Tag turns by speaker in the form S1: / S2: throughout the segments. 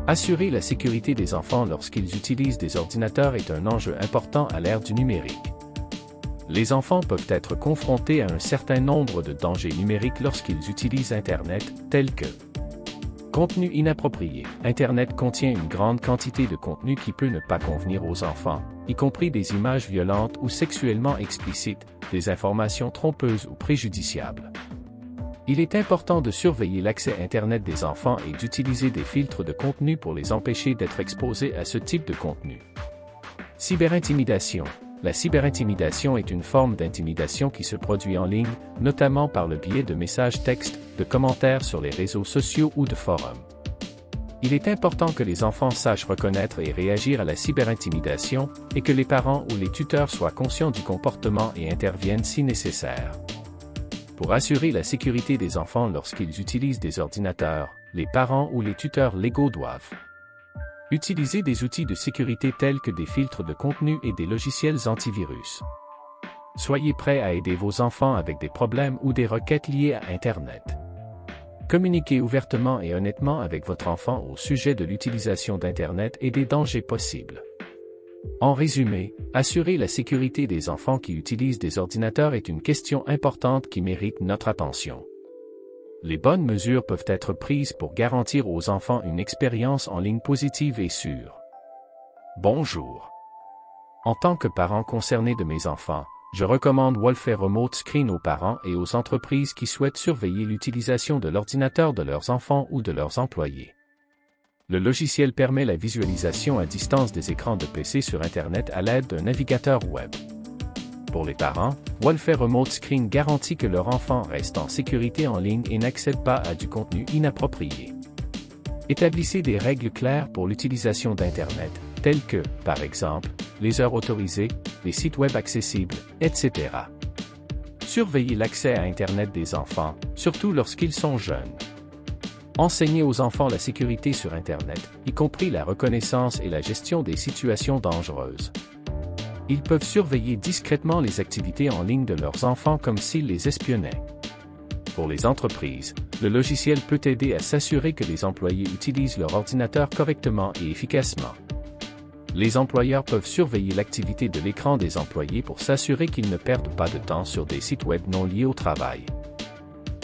S1: Assurer la sécurité des enfants lorsqu'ils utilisent des ordinateurs est un enjeu important à l'ère du numérique. Les enfants peuvent être confrontés à un certain nombre de dangers numériques lorsqu'ils utilisent Internet, tels que contenu inapproprié. Internet contient une grande quantité de contenu qui peut ne pas convenir aux enfants, y compris des images violentes ou sexuellement explicites, des informations trompeuses ou préjudiciables. Il est important de surveiller l'accès Internet des enfants et d'utiliser des filtres de contenu pour les empêcher d'être exposés à ce type de contenu. Cyberintimidation. La cyberintimidation est une forme d'intimidation qui se produit en ligne, notamment par le biais de messages textes, de commentaires sur les réseaux sociaux ou de forums. Il est important que les enfants sachent reconnaître et réagir à la cyberintimidation, et que les parents ou les tuteurs soient conscients du comportement et interviennent si nécessaire. Pour assurer la sécurité des enfants lorsqu'ils utilisent des ordinateurs, les parents ou les tuteurs légaux doivent utiliser des outils de sécurité tels que des filtres de contenu et des logiciels antivirus. Soyez prêts à aider vos enfants avec des problèmes ou des requêtes liées à Internet. Communiquez ouvertement et honnêtement avec votre enfant au sujet de l'utilisation d'Internet et des dangers possibles. En résumé, assurer la sécurité des enfants qui utilisent des ordinateurs est une question importante qui mérite notre attention. Les bonnes mesures peuvent être prises pour garantir aux enfants une expérience en ligne positive et sûre. Bonjour. En tant que parent concerné de mes enfants, je recommande Wolfey Remote Screen aux parents et aux entreprises qui souhaitent surveiller l'utilisation de l'ordinateur de leurs enfants ou de leurs employés. Le logiciel permet la visualisation à distance des écrans de PC sur Internet à l'aide d'un navigateur web. Pour les parents, Wolfey Remote Screen garantit que leur enfant reste en sécurité en ligne et n'accède pas à du contenu inapproprié. Établissez des règles claires pour l'utilisation d'Internet, telles que, par exemple, les heures autorisées, les sites web accessibles, etc. Surveillez l'accès à Internet des enfants, surtout lorsqu'ils sont jeunes. Enseignez aux enfants la sécurité sur Internet, y compris la reconnaissance et la gestion des situations dangereuses. Ils peuvent surveiller discrètement les activités en ligne de leurs enfants comme s'ils les espionnaient. Pour les entreprises, le logiciel peut aider à s'assurer que les employés utilisent leur ordinateur correctement et efficacement. Les employeurs peuvent surveiller l'activité de l'écran des employés pour s'assurer qu'ils ne perdent pas de temps sur des sites web non liés au travail.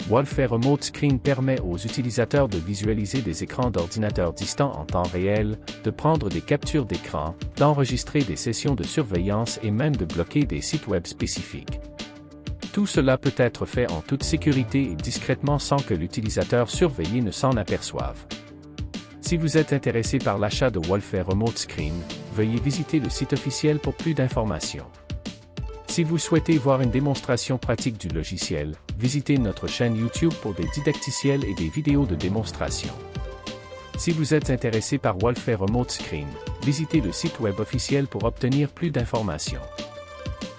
S1: Wolfey Remote Screen permet aux utilisateurs de visualiser des écrans d'ordinateurs distants en temps réel, de prendre des captures d'écran, d'enregistrer des sessions de surveillance et même de bloquer des sites web spécifiques. Tout cela peut être fait en toute sécurité et discrètement sans que l'utilisateur surveillé ne s'en aperçoive. Si vous êtes intéressé par l'achat de Wolfey Remote Screen, veuillez visiter le site officiel pour plus d'informations. Si vous souhaitez voir une démonstration pratique du logiciel, visitez notre chaîne YouTube pour des didacticiels et des vidéos de démonstration. Si vous êtes intéressé par Wolfey Remote Screen, visitez le site web officiel pour obtenir plus d'informations.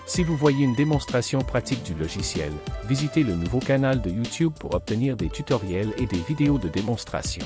S1: Si vous voyez une démonstration pratique du logiciel, visitez le nouveau canal de YouTube pour obtenir des tutoriels et des vidéos de démonstration.